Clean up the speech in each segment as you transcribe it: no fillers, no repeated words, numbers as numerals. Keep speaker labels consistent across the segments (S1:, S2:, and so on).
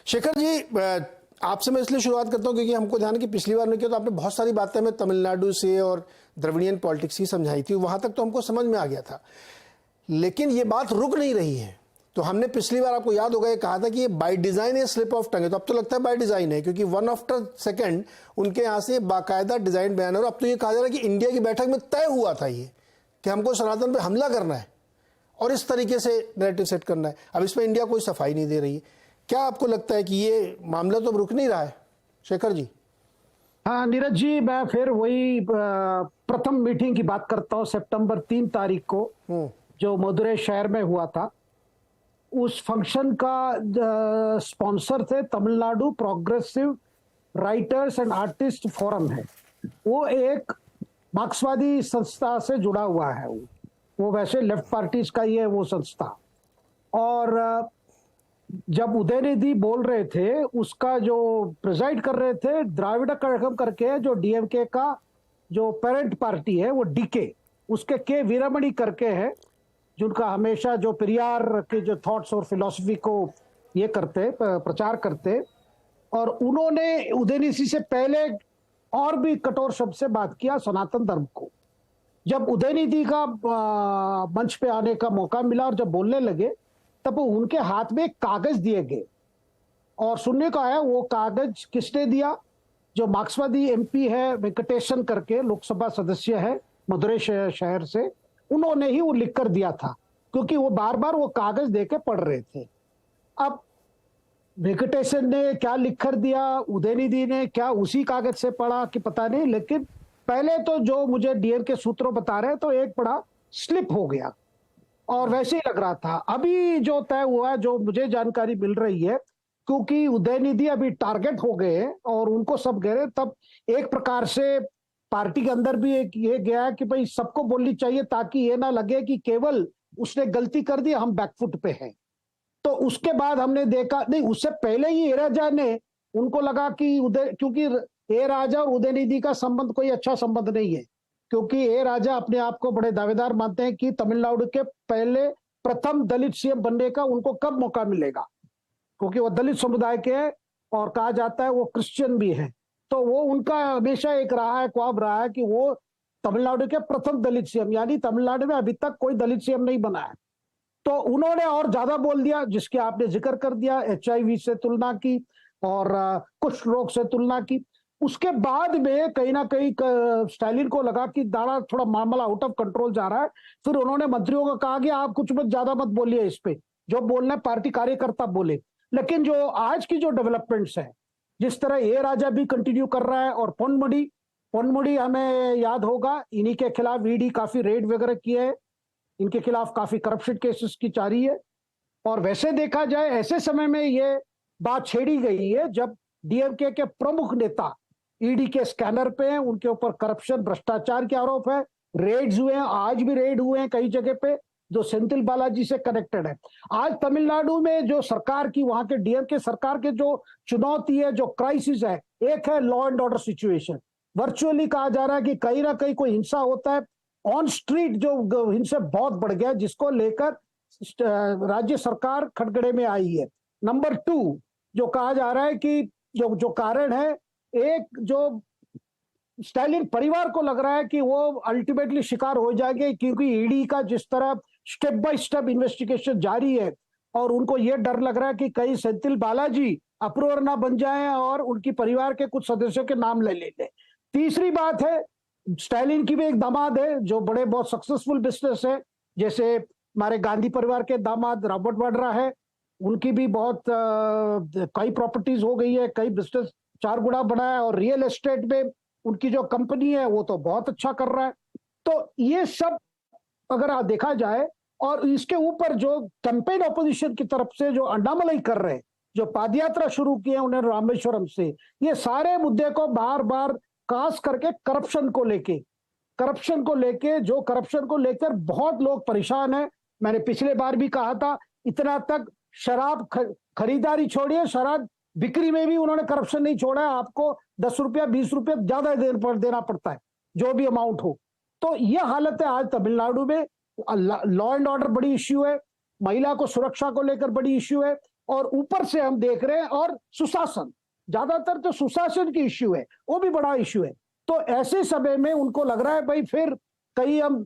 S1: शेखर जी, आपसे मैं इसलिए शुरुआत करता हूं क्योंकि हमको ध्यान है कि पिछली बार में किया तो आपने बहुत सारी बातें हमें तमिलनाडु से और द्रविड़ियन पॉलिटिक्स की समझाई थी, वहां तक तो हमको समझ में आ गया था, लेकिन ये बात रुक नहीं रही है। तो हमने पिछली बार, आपको याद होगा, ये कहा था कि ये बाय डिजाइन है, स्लिप ऑफ टंग है। तो अब तो लगता है बाय डिजाइन है, क्योंकि वन आफ्टर सेकंड उनके यहाँ से बाकायदा डिजाइन बयान है। और अब तो ये कहा जा रहा है कि इंडिया की बैठक में तय हुआ था ये कि हमको सनातन पे हमला करना है और इस तरीके से नैरेटिव सेट करना है। अब इसमें इंडिया कोई सफाई नहीं दे रही है। क्या आपको लगता है कि ये मामला तो रुक नहीं रहा है, शेखर जी?
S2: हाँ नीरज जी, मैं फिर वही प्रथम मीटिंग की बात करता हूँ। सितंबर 3 तारीख को जो मदुरै शहर में हुआ था, उस फंक्शन का स्पॉन्सर थे Tamil Nadu progressive writers and artist forum है। वो एक मार्क्सवादी संस्था से जुड़ा हुआ है। वो वैसे लेफ्ट पार्टीज का ही है वो संस्था। और जब उदयनिधि बोल रहे थे, उसका जो प्रिजाइड कर रहे थे द्राविड़ कड़गम करके, जो डीएमके का जो पेरेंट पार्टी है, वो डीके, उसके के वीरमणि करके है, जिनका हमेशा जो पेरियार के जो थॉट्स और फिलॉसफी को ये करते, प्रचार करते। और उन्होंने उदयनिधि से पहले और भी कठोर शब्द से बात किया सनातन धर्म को। जब उदयनिधि का मंच पे आने का मौका मिला और जब बोलने लगे, तब उनके हाथ में एक कागज दिए गए और सुनने को आया वो कागज किसने दिया। जो मार्क्सवादी एमपी है वेंकटेशन करके, लोकसभा सदस्य है मदुरै शहर से, उन्होंने ही वो लिख कर दिया था, क्योंकि वो बार बार वो कागज देके पढ़ रहे थे। अब वेंकटेशन ने क्या लिख कर दिया, उदयनिधि ने क्या उसी कागज से पढ़ा कि पता नहीं, लेकिन पहले तो जो मुझे डीएम के सूत्रों बता रहे हैं, तो एक बड़ा स्लिप हो गया और वैसे ही लग रहा था। अभी जो तय हुआ, जो मुझे जानकारी मिल रही है, क्योंकि उदयनिधि अभी टारगेट हो गए और उनको सब कह रहे, तब एक प्रकार से पार्टी के अंदर भी एक ये गया कि भाई सबको बोलनी चाहिए, ताकि ये ना लगे कि केवल उसने गलती कर दी, हम बैकफुट पे हैं। तो उसके बाद हमने देखा, नहीं उससे पहले ही ए राजा ने, उनको लगा कि क्योंकि ए राजा और उदयनिधि का संबंध कोई अच्छा संबंध नहीं है, क्योंकि ए राजा अपने आप को बड़े दावेदार मानते हैं कि तमिलनाडु के पहले प्रथम दलित सीएम बनने का उनको कब मौका मिलेगा, क्योंकि वो दलित समुदाय के हैं और कहा जाता है वो क्रिश्चियन भी है। तो वो उनका हमेशा एक रहा है, ख्वाब रहा है कि वो तमिलनाडु के प्रथम दलित सीएम, यानी तमिलनाडु में अभी तक कोई दलित सीएम नहीं बना है। तो उन्होंने और ज्यादा बोल दिया, जिसके आपने जिक्र कर दिया, HIV से तुलना की और कुष्ठ रोग से तुलना की। उसके बाद में कहीं ना कहीं स्टालिन को लगा कि दाड़ा थोड़ा मामला आउट ऑफ कंट्रोल जा रहा है। फिर उन्होंने मंत्रियों को कहा कि आप कुछ ज्यादा मत बोलिए, इस पे जो बोलना है पार्टी कार्यकर्ता बोले। लेकिन जो आज की जो डेवलपमेंट्स है, जिस तरह ये राजा भी कंटिन्यू कर रहा है, और पोनमुडी हमें याद होगा, इन्हीं के खिलाफ ईडी काफी रेड वगैरह किए है, इनके खिलाफ काफी करप्शन केसेस की जारी है। और वैसे देखा जाए, ऐसे समय में ये बात छेड़ी गई है जब डीएमके के प्रमुख नेता ईडी के स्कैनर पे हैं, उनके ऊपर करप्शन भ्रष्टाचार के आरोप है, रेड्स हुए हैं, आज भी रेड हुए हैं कई जगह पे जो सेंथिल बालाजी से कनेक्टेड है। आज तमिलनाडु में जो सरकार की, वहां के डीएमके सरकार के जो चुनौती है, जो क्राइसिस है, एक है law and order situation. Virtually कहा जा रहा है कि कहीं ना कहीं कोई हिंसा होता है ऑन स्ट्रीट, जो हिंसा बहुत बढ़ गया, जिसको लेकर राज्य सरकार खटगड़े में आई है। नंबर 2 जो कहा जा रहा है कि जो कारण है, एक जो स्टालिन परिवार को लग रहा है कि वो अल्टीमेटली शिकार हो जाएंगे, क्योंकि ईडी का जिस तरह स्टेप बाय स्टेप इन्वेस्टिगेशन जारी है, और उनको ये डर लग रहा है कि कहीं सेंथिल बालाजी अप्रूवर ना बन जाए और उनकी परिवार के कुछ सदस्यों के नाम ले लेते। तीसरी बात है, स्टालिन की भी एक दामाद है जो बड़े बहुत सक्सेसफुल बिजनेस है, जैसे हमारे गांधी परिवार के दामाद रॉबर्ट वाड्रा है, उनकी भी बहुत कई प्रॉपर्टीज हो गई है, कई बिजनेस 4 गुना बना है, और रियल एस्टेट में उनकी जो कंपनी है वो तो बहुत अच्छा कर रहा है। तो ये सब अगर देखा जाए, और इसके ऊपर जो कैंपेन ऑपोजिशन की तरफ से जो अण्णामलाई कर रहे हैं, जो पदयात्रा शुरू की है उन्होंने रामेश्वरम से, ये सारे मुद्दे को बार बार खास करके करप्शन को लेकर बहुत लोग परेशान हैं। मैंने पिछले बार भी कहा था, इतना तक शराब खरीदारी छोड़िए, शराब बिक्री में भी उन्होंने करप्शन नहीं छोड़ा है। आपको 10 रुपया 20 रुपया ज्यादा देना पड़ता है, जो भी अमाउंट हो। तो यह हालत है आज तमिलनाडु में। लॉ एंड ऑर्डर बड़ी इश्यू है, महिला को सुरक्षा को लेकर बड़ी इश्यू है, और ऊपर से हम देख रहे हैं, और सुशासन, ज्यादातर तो सुशासन की इश्यू है, वो भी बड़ा इश्यू है। तो ऐसे समय में उनको लग रहा है भाई फिर कहीं हम,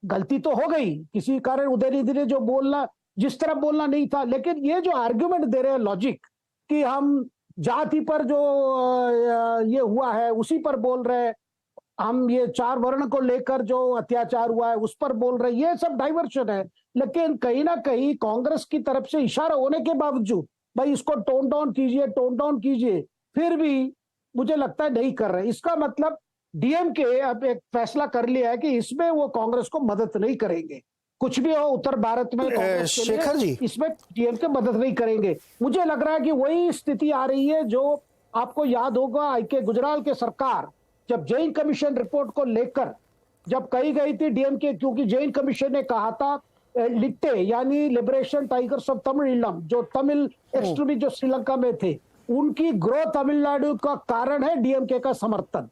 S2: गलती तो हो गई किसी कारण, उदयनिधि ने जो बोलना, जिस तरह बोलना नहीं था, लेकिन ये जो आर्ग्यूमेंट दे रहे हैं लॉजिक कि हम जाति पर जो ये हुआ है उसी पर बोल रहे हैं, हम ये 4 वर्ण को लेकर जो अत्याचार हुआ है उस पर बोल रहे हैं, ये सब डाइवर्शन है। लेकिन कहीं ना कहीं कांग्रेस की तरफ से इशारा होने के बावजूद भाई इसको टोन डाउन कीजिए, टोन डाउन कीजिए, फिर भी मुझे लगता है नहीं कर रहे। इसका मतलब डीएमके अब एक फैसला कर लिया है कि इसमें वो कांग्रेस को मदद नहीं करेंगे, कुछ भी हो उत्तर भारत में कांग्रेस के लिए,
S1: शेखर जी,
S2: इसमें डीएमके मदद नहीं करेंगे। मुझे लग रहा है कि वही स्थिति आ रही है जो आपको याद होगा, आई.के. गुजराल के सरकार जब जैन कमीशन रिपोर्ट को लेकर जब कही गई थी डीएमके, क्योंकि जैन कमीशन ने कहा था लिट्टे यानी लिबरेशन टाइगर्स ऑफ तमिलम, जो तमिल एक्सट्रीमिस्ट जो श्रीलंका में थे, उनकी ग्रोथ तमिलनाडु का कारण है डीएमके का समर्थन,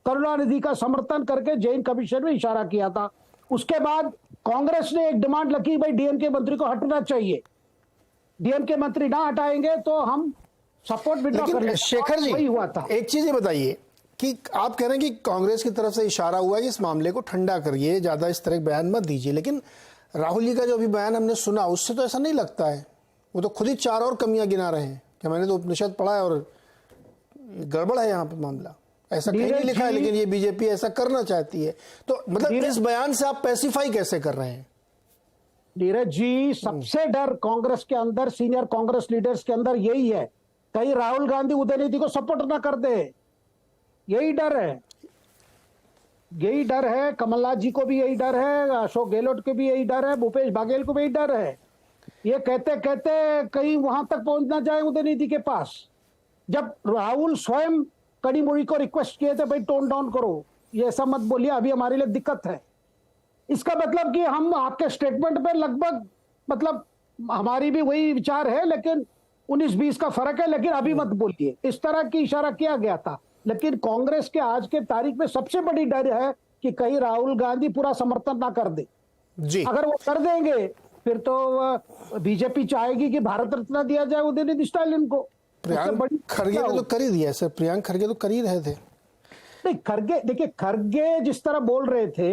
S2: करुणानिधि का समर्थन करके जैन कमीशन में इशारा किया था। उसके बाद कांग्रेस ने एक डिमांड रखी, भाई डीएमके मंत्री को हटना चाहिए, डीएमके मंत्री ना हटाएंगे तो हम सपोर्ट विड्रॉ कर लेंगे।
S1: शेखर जी,
S2: वही हुआ था।
S1: एक चीज ये बताइए कि आप कह रहे हैं कि कांग्रेस की तरफ से इशारा हुआ कि इस मामले को ठंडा करिए, ज्यादा इस तरह बयान मत दीजिए, लेकिन राहुल जी का जो अभी बयान हमने सुना उससे तो ऐसा नहीं लगता है। वो तो खुद ही 4 और कमियां गिना रहे हैं कि मैंने तो उपनिषद पढ़ा है और गड़बड़ है यहाँ पे मामला, ऐसा कहीं नहीं लिखा है, लेकिन ये बीजेपी ऐसा करना चाहती है। तो मतलब इस बयान से आप पैसिफाई कैसे कर रहे हैं?
S2: नीरज जी, सबसे डर कांग्रेस के अंदर, सीनियर कांग्रेस लीडर्स के अंदर यही है, कहीं राहुल गांधी उदयनिधि को सपोर्ट ना कर दे, यही डर है, यही डर है। कमलनाथ जी को भी यही डर है, अशोक गहलोत को भी यही डर है, भूपेश बघेल को भी यही डर है। ये कहते कहते कहीं वहां तक पहुंच ना जाए उदयनिधि के पास। जब राहुल स्वयं कनिमोझी को रिक्वेस्ट किए थे भाई टोन डाउन करो, ये ऐसा मत बोलिए, अभी हमारे लिए दिक्कत है, इसका मतलब कि हम आपके स्टेटमेंट पे लगभग, मतलब हमारी भी वही विचार है लेकिन 19-20 का फर्क है, लेकिन अभी मत बोलिए, इस तरह की इशारा किया गया था। लेकिन कांग्रेस के आज के तारीख में सबसे बड़ी डर है कि कहीं राहुल गांधी पूरा समर्थन ना कर दे
S1: जी।
S2: अगर वो कर देंगे फिर तो बीजेपी चाहेगी कि भारत रत्न दिया जाए उदयनिधि स्टालिन को।
S1: प्रियंक खड़गे ने तो कर ही दिया सर, प्रियंक खड़गे तो कर ही रहे थे।
S2: नहीं, खड़गे देखिए, खड़गे जिस तरह बोल रहे थे,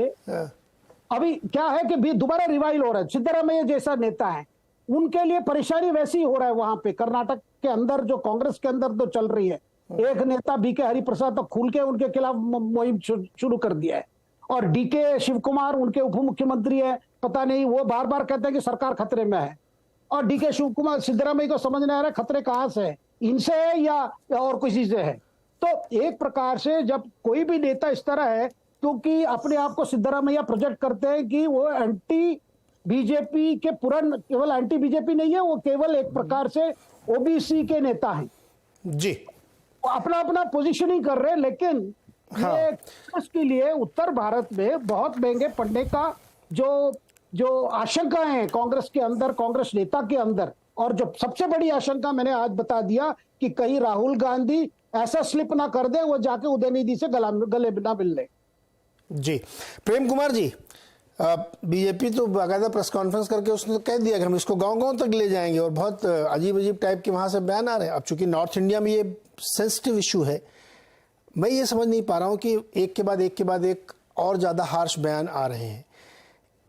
S2: अभी क्या है कि दोबारा रिवाइल हो रहा है। सिद्धरामैया जैसा नेता है, उनके लिए परेशानी वैसी ही हो रहा है वहां पे कर्नाटक के अंदर, जो कांग्रेस के अंदर तो चल रही है। एक नेता बीके हरिप्रसाद तो खुल के उनके खिलाफ मुहिम शुरू कर दिया है, और डीके शिव कुमार उनके उप मुख्यमंत्री है, पता नहीं वो बार बार कहते हैं कि सरकार खतरे में है, और डीके शिव कुमार सिद्धरामैया को समझ नहीं आ रहा खतरे कहां से है, इनसे है या और किसी से है। तो एक प्रकार से जब कोई भी नेता इस तरह है, क्योंकि अपने आप को सिद्धरामैया प्रोजेक्ट करते हैं कि वो एंटी बीजेपी के पूर्ण, केवल एंटी बीजेपी नहीं है, वो केवल एक प्रकार से ओबीसी के नेता हैं
S1: जी,
S2: वो अपना अपना पोजीशनिंग कर रहे हैं। लेकिन
S1: हाँ।
S2: ये उसके लिए उत्तर भारत में बहुत महंगे पड़ने का जो आशंका है कांग्रेस के अंदर, कांग्रेस नेता के अंदर, और जो सबसे बड़ी आशंका मैंने आज बता दिया कि कहीं राहुल गांधी ऐसा स्लिप ना कर दे, वो जाके उदयनिधि से गले ना मिल ले।
S1: जी प्रेम कुमार जी, बीजेपी तो बाकायदा प्रेस कॉन्फ्रेंस करके उसने तो कह दिया कि हम इसको गांव-गांव तक ले जाएंगे, और बहुत अजीब अजीब टाइप के वहां से बयान आ रहे हैं। अब चूंकि नॉर्थ इंडिया में ये सेंसिटिव इशू है, मैं ये समझ नहीं पा रहा हूं कि एक के बाद एक और ज्यादा हार्श बयान आ रहे हैं।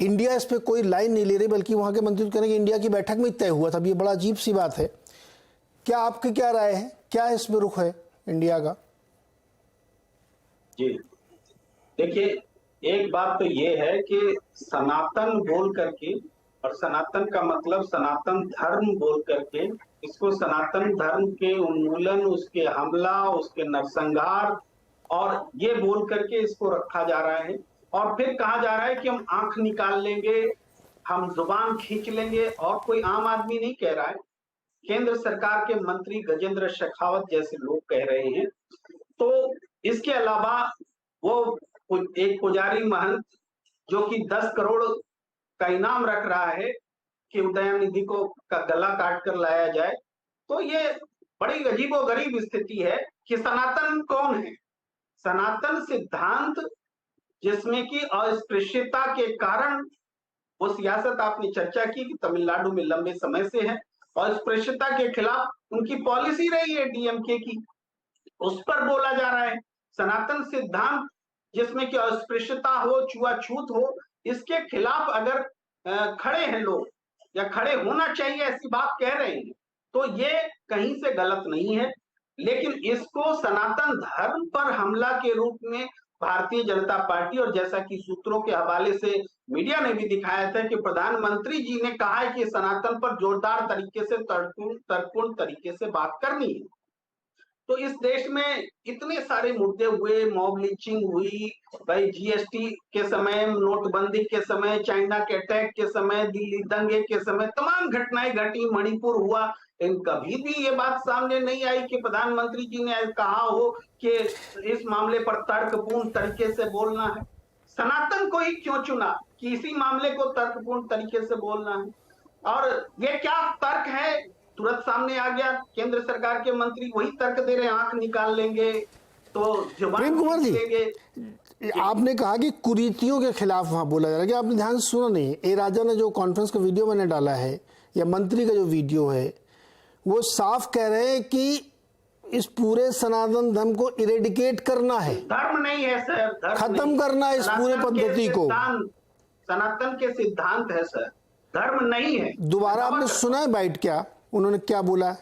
S1: इंडिया इस पर कोई लाइन नहीं ले रही, बल्कि वहां के मंत्री कहने कि इंडिया की बैठक में तय हुआ था। अब ये बड़ा अजीब सी बात है, क्या आपकी क्या राय है, क्या इसमें रुख है इंडिया का?
S3: जी देखिए, एक बात तो ये है कि सनातन बोल करके, और सनातन का मतलब सनातन धर्म बोल करके, इसको सनातन धर्म के उन्मूलन, उसके हमला, उसके नरसंहार और ये बोल करके इसको रखा जा रहा है। और फिर कहा जा रहा है कि हम आंख निकाल लेंगे, हम जुबान खींच लेंगे, और कोई आम आदमी नहीं कह रहा है, केंद्र सरकार के मंत्री गजेंद्र शेखावत जैसे लोग कह रहे हैं। तो इसके अलावा वो एक पुजारी महंत जो कि 10 करोड़ का इनाम रख रहा है कि उदयनिधि को का गला काट कर लाया जाए। तो ये बड़ी अजीबोगरीब स्थिति है कि सनातन कौन है? सनातन सिद्धांत जिसमें कि अस्पृश्यता के कारण वो सियासत आपने चर्चा की कि तमिलनाडु में लंबे समय से है, अस्पृश्यता के खिलाफ उनकी पॉलिसी रही है डीएमके की, उस पर बोला जा रहा है। सनातन सिद्धांत जिसमें कि अस्पृश्यता हो, छुआछूत हो, इसके खिलाफ अगर खड़े हैं लोग या खड़े होना चाहिए ऐसी बात कह रहे हैं, तो ये कहीं से गलत नहीं है। लेकिन इसको सनातन धर्म पर हमला के रूप में भारतीय जनता पार्टी, और जैसा कि सूत्रों के हवाले से मीडिया ने भी दिखाया था कि प्रधानमंत्री जी ने कहा है कि सनातन पर जोरदार तरीके से, तर्कपूर्ण तरीके से बात करनी है। तो इस देश में इतने सारे मुद्दे हुए, मॉब लिंचिंग हुई, भाई जीएसटी के समय, नोटबंदी के समय, चाइना के अटैक के समय, दिल्ली दंगे के समय तमाम घटनाएं घटी, मणिपुर हुआ, लेकिन कभी भी ये बात सामने नहीं आई कि प्रधानमंत्री जी ने कहा हो कि इस मामले पर तर्कपूर्ण तरीके से बोलना है। सनातन को ही क्यों चुना कि इसी मामले को तर्कपूर्ण तरीके से बोलना है? और ये क्या तर्क है, तुरंत सामने आ गया। केंद्र सरकार के मंत्री वही तर्क दे रहे हैं, आंख निकाल लेंगे तो
S1: प्रेम कुमार जी, आपने कहा कि कुरीतियों के खिलाफ वहां बोला जा रहा है, कि आपने ध्यान से सुना नहीं? ए राजा ने जो कॉन्फ्रेंस का वीडियो मैंने डाला है, या मंत्री का जो वीडियो है, वो साफ कह रहे हैं कि इस पूरे सनातन धर्म को इरेडिकेट करना है,
S3: धर्म नहीं है सर, धर्म
S1: खत्म
S3: नहीं।
S1: करना है इस पूरे पद्धति को।
S3: सनातन के सिद्धांत है सर, धर्म नहीं है।
S1: दोबारा आपने सुना है बाइट क्या उन्होंने क्या बोला?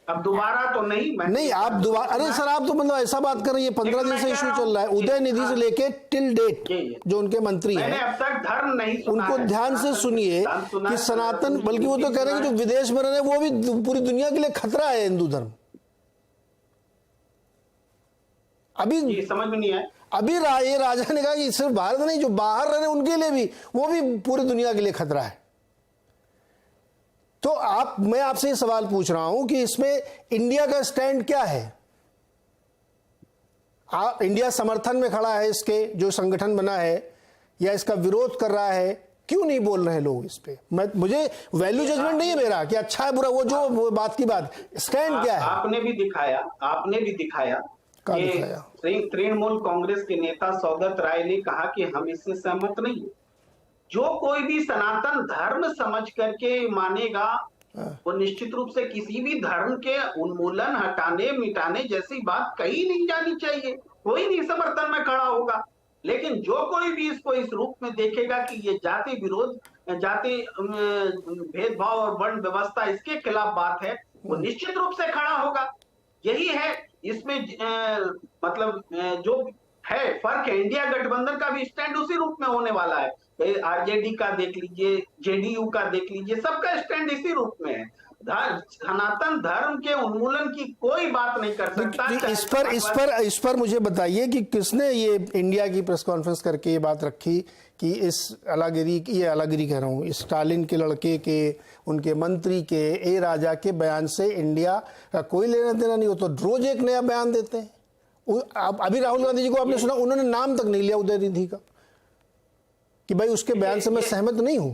S3: अब दोबारा तो नहीं
S1: आप दोबारा, अरे सर आप तो मतलब ऐसा बात कर रही है, 15 दिन से इशू चल रहा है, उदय निधि से लेके टिल डेट जो उनके मंत्री हैं,
S3: अब तक धर्म नहीं सुना
S1: उनको ध्यान से सुनिए कि सनातन, बल्कि वो तो कह रहे हैं कि जो विदेश में रहे वो भी पूरी दुनिया के लिए खतरा है हिंदू धर्म। अभी
S3: समझ में नहीं आया।
S1: अभी ये राजा ने कहा कि सिर्फ भारत नहीं, जो बाहर रहे उनके लिए भी, वो भी पूरी दुनिया के लिए खतरा है। तो मैं आपसे ये सवाल पूछ रहा हूं कि इसमें इंडिया का स्टैंड क्या है? इंडिया समर्थन में खड़ा है इसके, जो संगठन बना है, या इसका विरोध कर रहा है? क्यों नहीं बोल रहे लोग इस पे? मुझे वैल्यू जजमेंट नहीं है मेरा कि अच्छा है बुरा, वो बात की बात, स्टैंड क्या है?
S3: आपने भी दिखाया कि तृणमूल कांग्रेस के नेता सौगत राय ने कहा कि हम इससे सहमत नहीं है। जो कोई भी सनातन धर्म समझ करके मानेगा, वो निश्चित रूप से किसी भी धर्म के उन्मूलन, हटाने, मिटाने जैसी बात कही नहीं जानी चाहिए, कोई नहीं समर्थन में खड़ा होगा। लेकिन जो कोई भी इसको इस रूप में देखेगा कि ये जाति विरोध, जाति भेदभाव और वर्ण व्यवस्था, इसके खिलाफ बात है, वो निश्चित रूप से खड़ा होगा। यही है इसमें मतलब जो है फर्क है। इंडिया गठबंधन का भी स्टैंड उसी रूप में होने वाला है। आरजेडी का देख लीजिए, जेडीयू का देख लीजिए, सबका स्टैंड इसी रूप में है। सनातन धर्म के उन्मूलन की कोई बात नहीं कर सकता।
S1: इस पर मुझे बताइए कि किसने ये इंडिया की प्रेस कॉन्फ्रेंस करके ये बात रखी कि इस अलागिरी कह रहा हूँ, स्टालिन के लड़के के, उनके मंत्री के, ए राजा के बयान से इंडिया का कोई लेना देना नहीं हो, तो रोज एक नया बयान देते हैं। अभी राहुल गांधी जी को आपने सुना, उन्होंने नाम तक नहीं लिया उदय निधि का कि भाई उसके बयान से मैं सहमत नहीं हूं।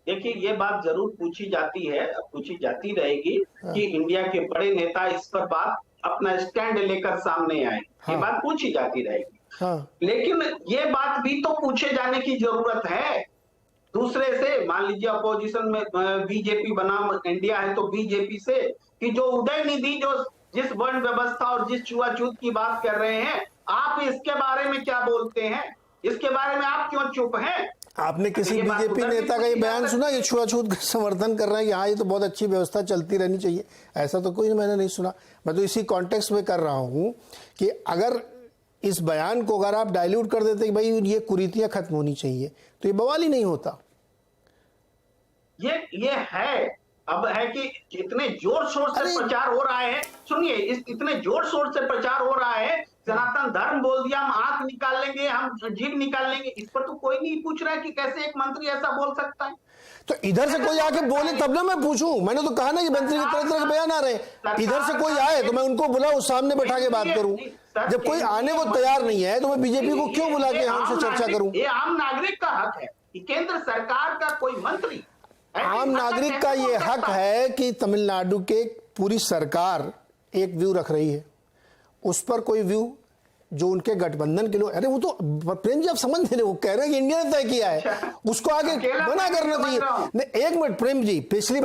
S3: देखिए, ये बात जरूर पूछी जाती है, पूछी जाती रहेगी कि इंडिया के बड़े नेता इस पर बात अपना स्टैंड लेकर सामने आए। ये बात पूछी जाती रहेगी। लेकिन ये बात भी तो पूछे जाने की जरूरत है दूसरे से। मान लीजिए अपोजिशन में बीजेपी बनाम इंडिया है, तो बीजेपी से कि जो उदय निधि जो जिस वर्ण व्यवस्था और जिस छुआछूत की बात कर रहे हैं, आप इसके बारे में क्या बोलते हैं? इसके बारे में आप क्यों चुप हैं?
S1: आपने किसी बीजेपी नेता का ये बयान सुना कि छुआछूत का समर्थन कर रहे हैं कि हाँ ये तो बहुत अच्छी व्यवस्था चलती रहनी चाहिए? ऐसा तो कोई मैंने नहीं सुना। मैं तो इसी कॉन्टेक्स्ट में कर रहा हूं कि अगर इस बयान को अगर आप डाइल्यूट कर देते कि भाई ये कुरीतियां खत्म होनी चाहिए, तो ये बवाल ही नहीं होता।
S3: ये है, अब है कि इतने जोर शोर से प्रचार हो रहा है। सुनिए, इतने जोर शोर से प्रचार हो रहा है, सनातन धर्म बोल दिया, हम आंख निकाल लेंगे, हम जीभ निकाल लेंगे, इस पर तो कोई नहीं पूछ रहा है कि कैसे एक मंत्री ऐसा बोल सकता है।
S1: तो इधर से कोई आके बोले तब ना मैं पूछूं। मैंने तो कहा ना कि मंत्री के तरह तरह के बयान आ रहे हैं, इधर से कोई आए तो मैं उनको बुलाऊं, सामने बैठा के बात करूं। जब कोई आने को तैयार नहीं है तो मैं बीजेपी को क्यों बुला के हमसे चर्चा करूं?
S3: ये आम नागरिक का हक है कि केंद्र सरकार का कोई मंत्री,
S1: आम नागरिक का ये हक है कि तमिलनाडु के पूरी सरकार एक व्यू रख रही है, उस पर कोई व्यू जो उनके गठबंधन के लोग, अरे वो तो प्रेम जी आप समझ नहीं रहे, वो कह रहे हैं कि इंडिया ने तय किया है, उसको आगे मना करना चाहिए। नहीं, एक मिनट प्रेम जी, पिछली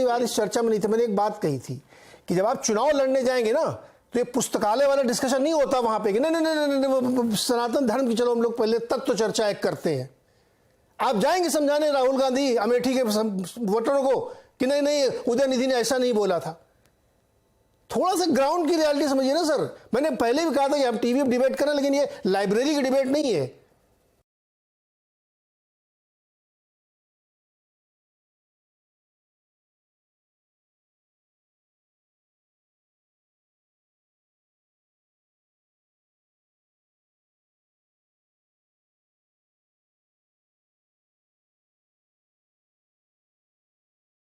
S1: बार इस चर्चा में नहीं थे, मैंने एक बात कही थी कि जब आप चुनाव लड़ने जाएंगे ना तो ये पुस्तकालय वाला डिस्कशन नहीं होता वहां पे कि नहीं नहीं नहीं नहीं सनातन धर्म की, चलो हम लोग पहले तत्व चर्चा एक करते हैं। आप जाएंगे समझाने राहुल गांधी अमेठी के वोटरों को कि नहीं नहीं उदयनिधि ने ऐसा नहीं बोला था। थोड़ा सा ग्राउंड की रियलिटी समझिए ना सर। मैंने पहले भी कहा था कि हम टीवी पर डिबेट करें, लेकिन ये लाइब्रेरी की डिबेट नहीं है।